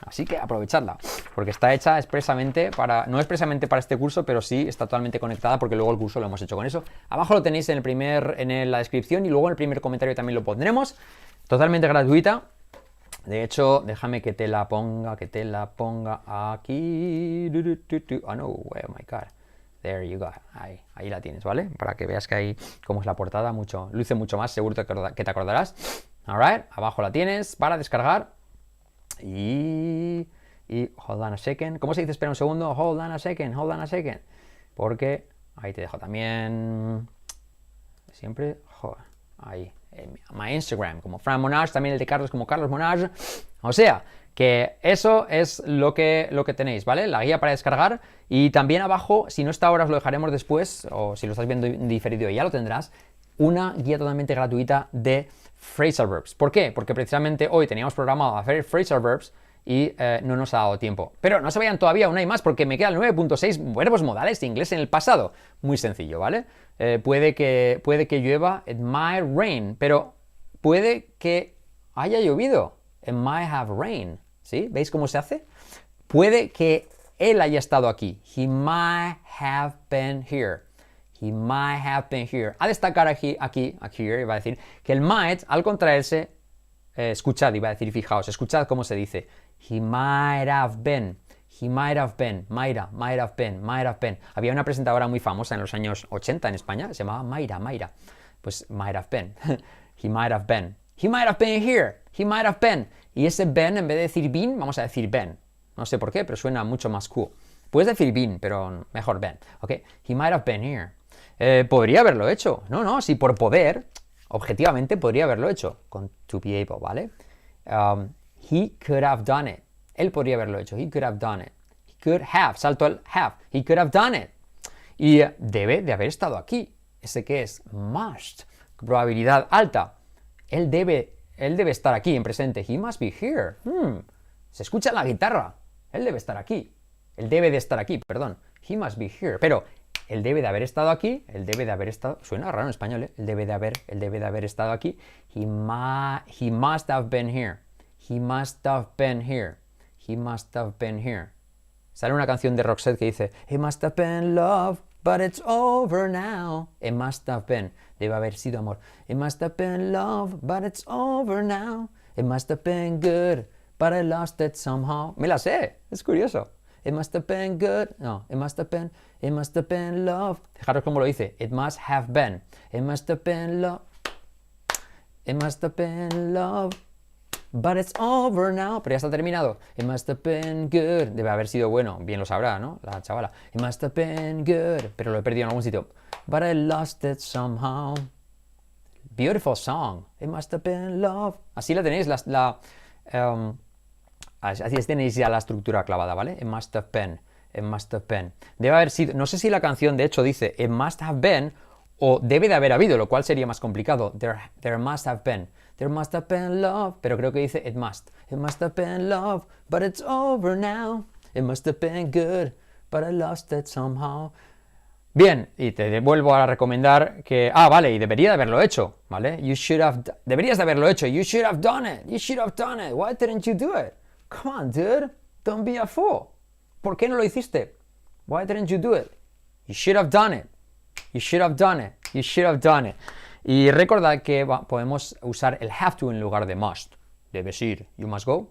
Así que aprovechadla, porque está hecha expresamente no expresamente para este curso, pero sí está totalmente conectada, porque luego el curso lo hemos hecho con eso. Abajo lo tenéis en la descripción, y luego en el primer comentario también lo pondremos. Totalmente gratuita. De hecho, déjame que te la ponga aquí. Oh no, oh my god. There you go. Ahí la tienes, ¿vale? Para que veas que ahí, como es la portada, luce mucho más, seguro que te acordarás. Alright, abajo la tienes para descargar. Y hold on a second. ¿Cómo se dice? Espera un segundo. Hold on a second. Porque ahí te dejo también. Siempre. Ahí. My Instagram, como Fran Monage, también el de Carlos como Carlos Monage. O sea, que eso es lo que tenéis, ¿vale? La guía para descargar. Y también abajo, si no está ahora, os lo dejaremos después, o si lo estás viendo en diferido ya lo tendrás, una guía totalmente gratuita de phrasal verbs. ¿Por qué? Porque precisamente hoy teníamos programado hacer phrasal verbs y no nos ha dado tiempo. Pero no se vayan todavía, aún hay más, porque me queda el 9.6, verbos modales de inglés en el pasado. Muy sencillo, ¿vale? Puede que llueva, it might rain, pero puede que haya llovido, it might have rain, ¿sí? ¿Veis cómo se hace? Puede que él haya estado aquí, he might have been here. He might have been here. A destacar aquí, here, iba a decir, que el might, al contraerse, escuchad, iba a decir, fijaos, escuchad cómo se dice. He might have been. He might have been. Mayra, might have been, might have been. Había una presentadora muy famosa en los años 80 en España, se llamaba Mayra. Pues might have been. He might have been. He might have been here. He might have been. Y ese been, en vez de decir been, vamos a decir been. No sé por qué, pero suena mucho más cool. Puedes decir been, pero mejor been. ¿Ok? He might have been here. Podría haberlo hecho. No, si por poder, objetivamente podría haberlo hecho. Con to be able, ¿vale? He could have done it. Él podría haberlo hecho. He could have done it. He could have. Salto el have. He could have done it. Y debe de haber estado aquí. ¿Ese qué es? Must. Probabilidad alta. Él debe estar aquí en presente. He must be here. Se escucha en la guitarra. Él debe estar aquí. Él debe de estar aquí, perdón. He must be here. Pero él debe de haber estado aquí. Él debe de haber estado... Suena raro en español, ¿eh? Él debe de haber estado aquí. He must have been here. He must have been here. He must have been here. Sale una canción de Roxette que dice He must have been love. but it's over now. It must have been. Debe haber sido amor. It must have been love, but it's over now. It must have been good, but I lost it somehow. Me la sé, es curioso. It must have been good. No, it must have been love. Fijaros cómo lo dice. It must have been. It must have been love. It must have been love. But it's over now. Pero ya está terminado. It must have been good. Debe haber sido bueno. Bien lo sabrá, ¿no? La chavala. It must have been good. Pero lo he perdido en algún sitio. But I lost it somehow. Beautiful song. It must have been love. Así la tenéis, así tenéis ya la estructura clavada, ¿vale? It must have been. It must have been. Debe haber sido. No sé si la canción de hecho dice It must have been o debe de haber habido, lo cual sería más complicado. There must have been. There must have been love. Pero creo que dice it must. It must have been love, but it's over now. It must have been good, but I lost it somehow. Bien, y te vuelvo a recomendar que... vale, y debería de haberlo hecho, ¿vale? Deberías de haberlo hecho. You should have done it. You should have done it. Why didn't you do it? Come on, dude. Don't be a fool. ¿Por qué no lo hiciste? Why didn't you do it? You should have done it. You should have done it. You should have done it. Y recordad que podemos usar el have to en lugar de must. Debes ir. You must go.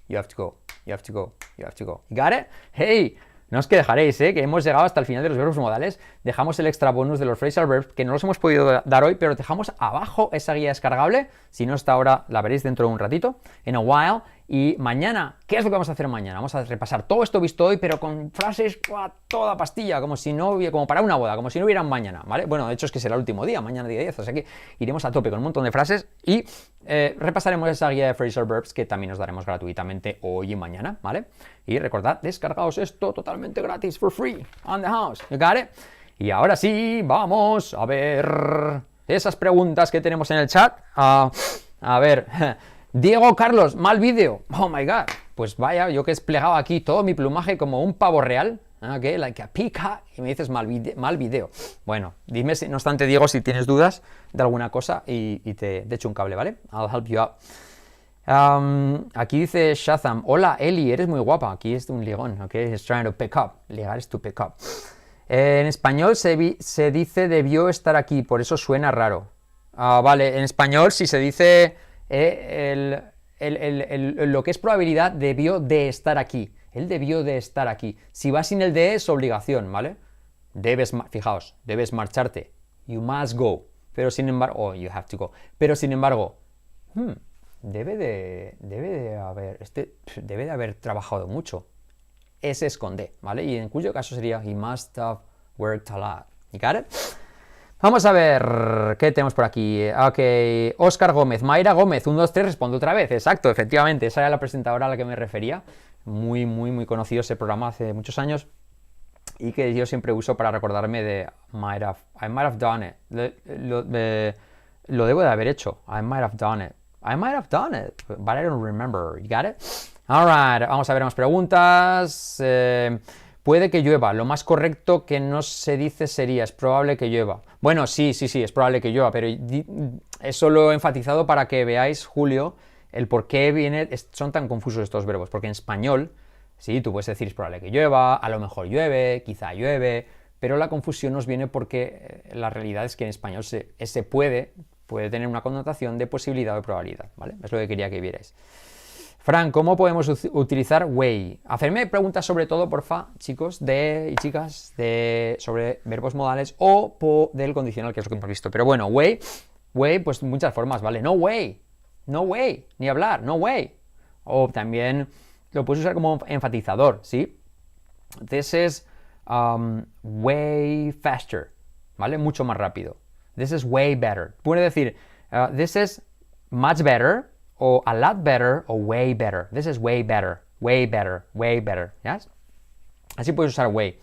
You have to go. You have to go. You have to go. Got it? Hey, no os que dejaréis, que hemos llegado hasta el final de los verbos modales. Dejamos el extra bonus de los phrasal verbs, que no los hemos podido dar hoy, pero dejamos abajo esa guía descargable. Si no está ahora, la veréis dentro de un ratito, in a while. Y mañana, ¿qué es lo que vamos a hacer mañana? Vamos a repasar todo esto visto hoy, pero con frases a toda pastilla, como si no hubiera, como para una boda, como si no hubiera un mañana, ¿vale? Bueno, de hecho es que será el último día, mañana día 10, o sea que iremos a tope con un montón de frases y repasaremos esa guía de phrasal verbs que también os daremos gratuitamente hoy y mañana, ¿vale? Y recordad, descargaos esto totalmente gratis, for free, on the house, you got it? Y ahora sí, vamos a ver esas preguntas que tenemos en el chat. A ver... Diego Carlos, mal vídeo. Oh my god. Pues vaya, yo que he desplegado aquí todo mi plumaje como un pavo real. Okay, like a peacock. Y me dices mal vídeo. Bueno, dime, no obstante, Diego, si tienes dudas de alguna cosa y te echo un cable, ¿vale? I'll help you out. Aquí dice Shazam. Hola, Eli, eres muy guapa. Aquí es un ligón, ¿ok? He's trying to pick up. Ligar es to pick up. En español se dice debió estar aquí, por eso suena raro. Vale, en español si se dice... lo que es probabilidad debió de estar aquí. Él debió de estar aquí. Si va sin el de es obligación, ¿vale? Fijaos, debes marcharte. You must go. Pero sin embargo, you have to go. Pero sin embargo, debe de haber trabajado mucho. Ese esconde, ¿vale? Y en cuyo caso sería he must have worked a lot. You got it? Vamos a ver, ¿qué tenemos por aquí? Ok, Óscar Gómez, Mayra Gómez, 1, 2, 3, responde otra vez. Exacto, efectivamente, esa era la presentadora a la que me refería. Muy conocido ese programa hace muchos años y que yo siempre uso para recordarme de I might have done it. Lo debo de haber hecho. I might have done it. I might have done it, but I don't remember. You got it? Alright, vamos a ver más preguntas. Puede que llueva. Lo más correcto que no se dice sería es probable que llueva. Bueno, sí, es probable que llueva, pero eso lo he enfatizado para que veáis, Julio, el por qué son tan confusos estos verbos. Porque en español, sí, tú puedes decir es probable que llueva, a lo mejor llueve, quizá llueve, pero la confusión nos viene porque la realidad es que en español ese puede tener una connotación de posibilidad o de probabilidad, ¿vale? Es lo que quería que vierais. Fran, ¿cómo podemos utilizar way? Hacerme preguntas sobre todo, porfa, chicos y chicas, sobre verbos modales o del condicional, que es lo que hemos visto. Pero bueno, way, pues muchas formas, ¿vale? No way, ni hablar, no way. O también lo puedes usar como enfatizador, ¿sí? This is way faster, ¿vale? Mucho más rápido. This is way better. Puede decir, this is much better, o a lot better, o way better. This is way better, way better, way better. ¿Yes? Así puedes usar way.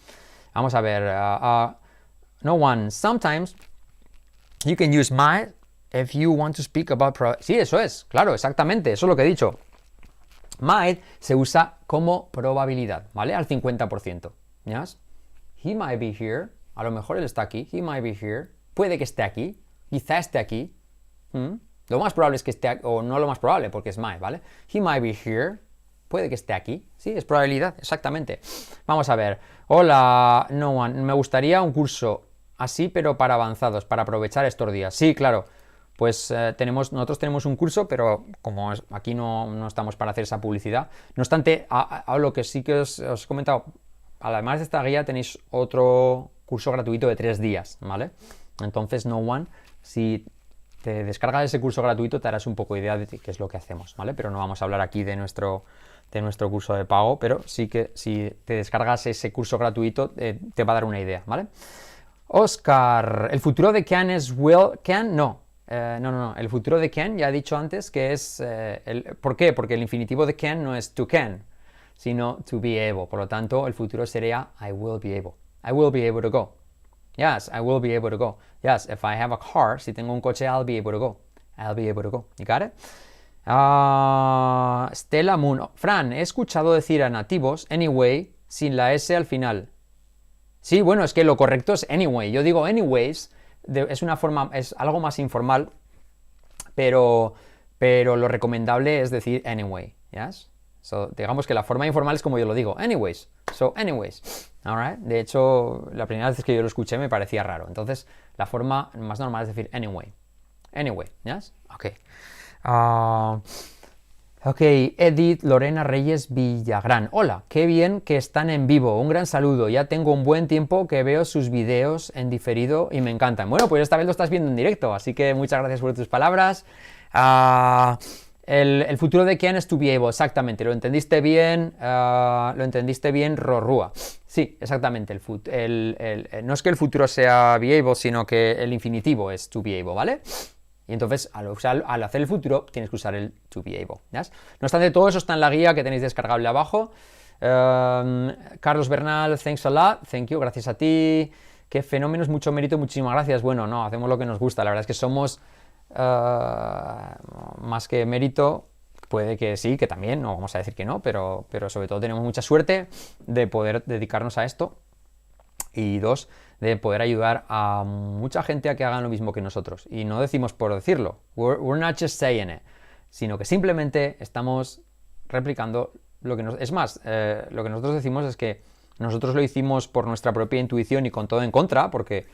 Vamos a ver. No one. Sometimes you can use might if you want to speak about... Sí, eso es. Claro, exactamente. Eso es lo que he dicho. Might se usa como probabilidad, ¿vale? Al 50%. ¿Yes? He might be here. A lo mejor él está aquí. He might be here. Puede que esté aquí. Quizá esté aquí. Lo más probable es que esté aquí, o no lo más probable, porque es might, ¿vale? He might be here. puede que esté aquí. Sí, es probabilidad, exactamente. Vamos a ver. Hola, no one. Me gustaría un curso así, pero para avanzados, para aprovechar estos días. Sí, claro. Pues nosotros tenemos un curso, pero como aquí no estamos para hacer esa publicidad. No obstante, a lo que sí que os he comentado, además de esta guía tenéis otro curso gratuito de 3 días, ¿vale? Entonces, no one, si te descargas ese curso gratuito te harás un poco idea de qué es lo que hacemos, ¿vale? Pero no vamos a hablar aquí de nuestro curso de pago, pero sí que si te descargas ese curso gratuito te va a dar una idea, ¿vale? Oscar, ¿el futuro de can es will? Can, no. No. El futuro de can ya he dicho antes que es... ¿por qué? Porque el infinitivo de can no es to can, sino to be able. Por lo tanto, el futuro sería I will be able. I will be able to go. Yes, I will be able to go. Yes, if I have a car, si tengo un coche, I'll be able to go. I'll be able to go. You got it? Stella Moon. Fran, he escuchado decir a nativos anyway sin la S al final. Sí, bueno, es que lo correcto es anyway. Yo digo anyways, es una forma, es algo más informal, pero lo recomendable es decir anyway. Yes? So, digamos que la forma informal es como yo lo digo, anyways. So, anyways. Alright. De hecho, la primera vez que yo lo escuché me parecía raro. Entonces, la forma más normal es decir anyway. Anyway, ¿yes? Ok. Ok, Edith Lorena Reyes Villagrán. Hola, qué bien que están en vivo. Un gran saludo. Ya tengo un buen tiempo que veo sus videos en diferido y me encantan. Bueno, pues esta vez lo estás viendo en directo, así que muchas gracias por tus palabras. El futuro de Kian es to be able, exactamente, lo entendiste bien, Rorrua. Sí, exactamente, no es que el futuro sea be able, sino que el infinitivo es to be able, ¿vale? Y entonces, al hacer el futuro, tienes que usar el to be able, ¿ya? No obstante, todo eso está en la guía que tenéis descargable abajo. Carlos Bernal, thanks a lot, thank you, gracias a ti. Qué fenómenos, mucho mérito, muchísimas gracias. Bueno, no, hacemos lo que nos gusta, la verdad es que somos... más que mérito, puede que sí, que también, no vamos a decir que no, pero sobre todo tenemos mucha suerte de poder dedicarnos a esto y dos, de poder ayudar a mucha gente a que hagan lo mismo que nosotros. Y no decimos por decirlo, we're not just saying it, sino que simplemente estamos replicando lo que nos... Es más, lo que nosotros decimos es que nosotros lo hicimos por nuestra propia intuición y con todo en contra, porque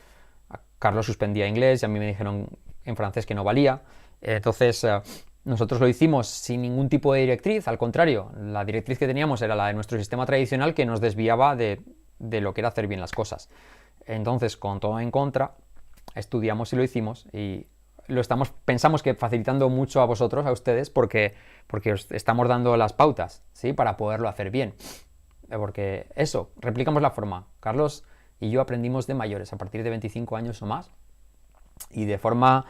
Carlos suspendía inglés y a mí me dijeron en francés que no valía. Entonces, nosotros lo hicimos sin ningún tipo de directriz, al contrario, la directriz que teníamos era la de nuestro sistema tradicional que nos desviaba de lo que era hacer bien las cosas. Entonces, con todo en contra, estudiamos y lo hicimos y pensamos que facilitando mucho a vosotros, a ustedes, porque os estamos dando las pautas, ¿sí? Para poderlo hacer bien. Porque eso, replicamos la forma. Carlos y yo aprendimos de mayores, a partir de 25 años o más, y de forma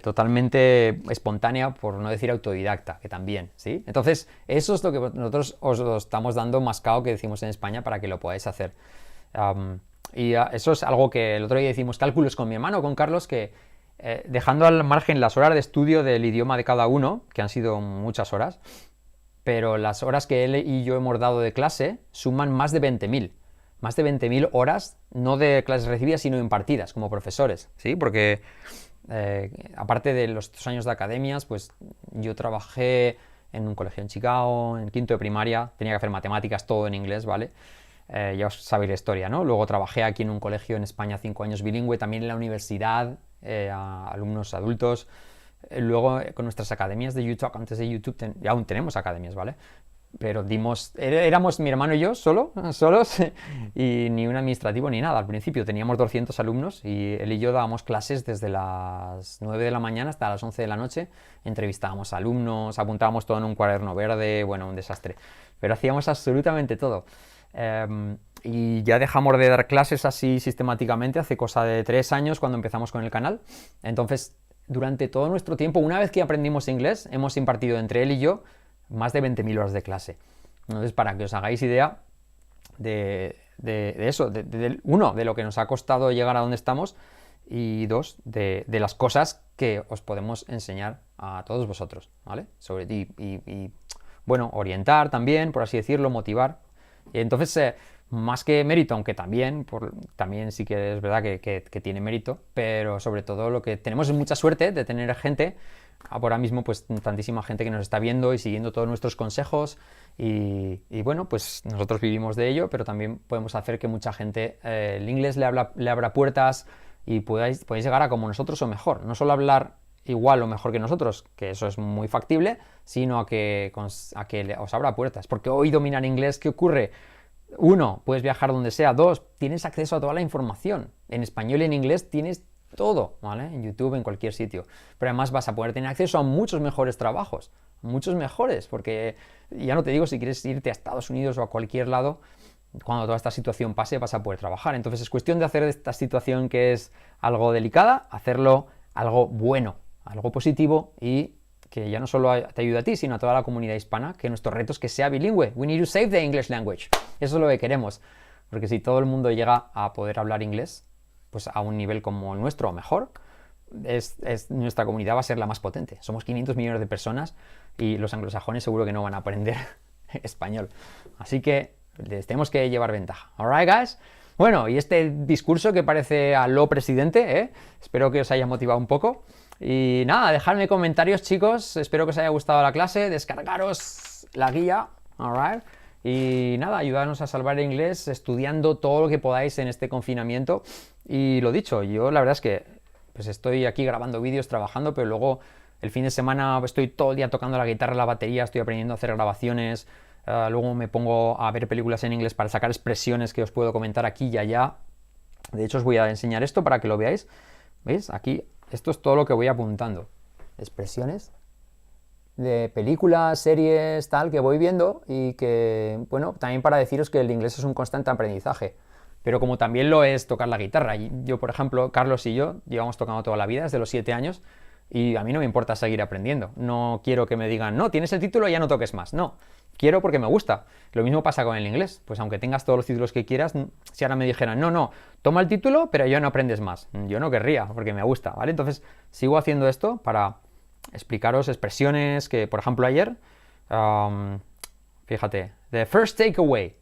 totalmente espontánea, por no decir autodidacta, que también, ¿sí? Entonces, eso es lo que nosotros os lo estamos dando mascado, que decimos en España, para que lo podáis hacer. Y eso es algo que el otro día hicimos cálculos con mi hermano, con Carlos, que dejando al margen las horas de estudio del idioma de cada uno, que han sido muchas horas, pero las horas que él y yo hemos dado de clase suman más de 20.000. Más de 20.000 horas, no de clases recibidas, sino impartidas como profesores, ¿sí? Porque aparte de los 2 años de academias, pues yo trabajé en un colegio en Chicago, en quinto de primaria, tenía que hacer matemáticas, todo en inglés, ¿vale? Ya os sabéis la historia, ¿no? Luego trabajé aquí en un colegio en España 5 años bilingüe, también en la universidad, a alumnos adultos. Luego con nuestras academias de YouTube, antes de YouTube, ya aún tenemos academias, ¿vale? Pero éramos mi hermano y yo solos, y ni un administrativo ni nada. Al principio teníamos 200 alumnos y él y yo dábamos clases desde las 9 de la mañana hasta las 11 de la noche, entrevistábamos a alumnos, apuntábamos todo en un cuaderno verde, bueno, un desastre. Pero hacíamos absolutamente todo. Y ya dejamos de dar clases así sistemáticamente hace cosa de 3 años cuando empezamos con el canal. Entonces, durante todo nuestro tiempo, una vez que aprendimos inglés, hemos impartido entre él y yo más de 20.000 horas de clase. Entonces, para que os hagáis idea de eso, uno, de lo que nos ha costado llegar a donde estamos, y dos, de las cosas que os podemos enseñar a todos vosotros, ¿vale? Y bueno, orientar también, por así decirlo, motivar. Y entonces, más que mérito, aunque también sí que es verdad que tiene mérito, pero sobre todo lo que tenemos es mucha suerte de tener gente ahora mismo pues tantísima gente que nos está viendo y siguiendo todos nuestros consejos y bueno, pues nosotros vivimos de ello, pero también podemos hacer que mucha gente el inglés le abra puertas y podéis llegar a como nosotros o mejor. No solo hablar igual o mejor que nosotros, que eso es muy factible, sino a que os abra puertas. Porque hoy dominar inglés, ¿qué ocurre? Uno, puedes viajar donde sea. Dos, tienes acceso a toda la información. En español y en inglés tienes todo, ¿vale? En YouTube, en cualquier sitio. Pero además vas a poder tener acceso a muchos mejores trabajos. Muchos mejores, porque ya no te digo si quieres irte a Estados Unidos o a cualquier lado, cuando toda esta situación pase vas a poder trabajar. Entonces es cuestión de hacer de esta situación que es algo delicada, hacerlo algo bueno, algo positivo y que ya no solo te ayuda a ti, sino a toda la comunidad hispana, que nuestro reto es que sea bilingüe. We need to save the English language. Eso es lo que queremos. Porque si todo el mundo llega a poder hablar inglés, pues a un nivel como el nuestro o mejor, nuestra comunidad va a ser la más potente. Somos 500 millones de personas y los anglosajones seguro que no van a aprender español. Así que les tenemos que llevar ventaja. Alright, guys? Bueno, y este discurso que parece a lo presidente, espero que os haya motivado un poco. Y nada, dejadme comentarios, chicos. Espero que os haya gustado la clase. Descargaros la guía. Alright. Y nada, ayudarnos a salvar el inglés estudiando todo lo que podáis en este confinamiento. Y lo dicho, yo la verdad es que pues estoy aquí grabando vídeos, trabajando, pero luego el fin de semana estoy todo el día tocando la guitarra, la batería, estoy aprendiendo a hacer grabaciones. Luego me pongo a ver películas en inglés para sacar expresiones que os puedo comentar aquí y allá. De hecho, os voy a enseñar esto para que lo veáis. ¿Veis? Aquí, esto es todo lo que voy apuntando. Expresiones de películas, series, tal, que voy viendo y que, bueno, también para deciros que el inglés es un constante aprendizaje. Pero como también lo es tocar la guitarra. Yo, por ejemplo, Carlos y yo llevamos tocando toda la vida, desde los 7 años, y a mí no me importa seguir aprendiendo. No quiero que me digan, no, tienes el título y ya no toques más. No, quiero porque me gusta. Lo mismo pasa con el inglés. Pues aunque tengas todos los títulos que quieras, si ahora me dijeran, no, toma el título, pero ya no aprendes más. Yo no querría, porque me gusta, ¿vale? Entonces, sigo haciendo esto para explicaros expresiones que, por ejemplo, ayer, fíjate, the first takeaway,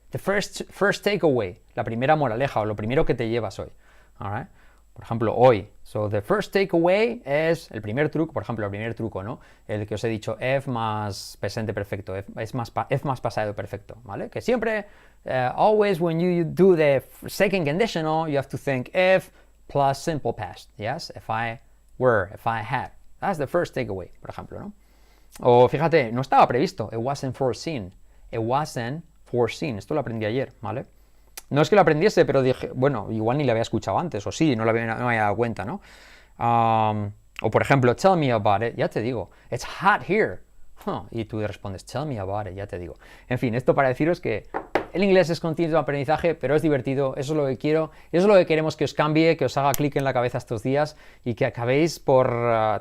la primera moraleja o lo primero que te llevas hoy. Alright. Por ejemplo, hoy. So, the first takeaway es el primer truco, por ejemplo, el primer truco, ¿no? El que os he dicho, F más presente perfecto, F más pasado perfecto, ¿vale? Que siempre, always when you do the second conditional, you have to think F plus simple past, yes? If I were, if I had. That's the first takeaway, por ejemplo, ¿no? O fíjate, no estaba previsto, it wasn't foreseen. It wasn't foreseen. Esto lo aprendí ayer, ¿vale? No es que lo aprendiese, pero dije, bueno, igual ni lo había escuchado antes, o sí, no me había dado cuenta, ¿no? O por ejemplo, tell me about it, ya te digo, it's hot here. Y tú respondes, tell me about it, ya te digo. En fin, esto para deciros que el inglés es continuo aprendizaje, pero es divertido, eso es lo que quiero, eso es lo que queremos que os cambie, que os haga clic en la cabeza estos días y que acabéis por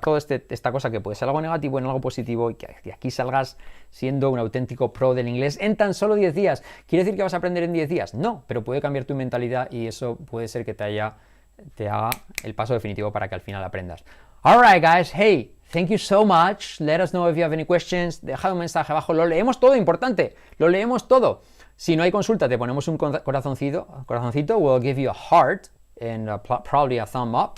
toda esta cosa que puede ser algo negativo en algo positivo y que de aquí salgas siendo un auténtico pro del inglés en tan solo 10 días. ¿Quiere decir que vas a aprender en 10 días? No, pero puede cambiar tu mentalidad y eso puede ser que te haga el paso definitivo para que al final aprendas. Alright guys, hey, thank you so much. Let us know if you have any questions. Dejad un mensaje abajo, lo leemos todo, importante, lo leemos todo. Si no hay consulta, te ponemos un corazoncito, we'll give you a heart and probably a thumb up.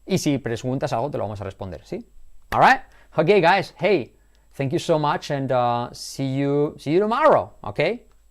Y si preguntas algo, te lo vamos a responder, ¿sí? Alright? Okay, guys, hey, thank you so much and see you tomorrow, okay?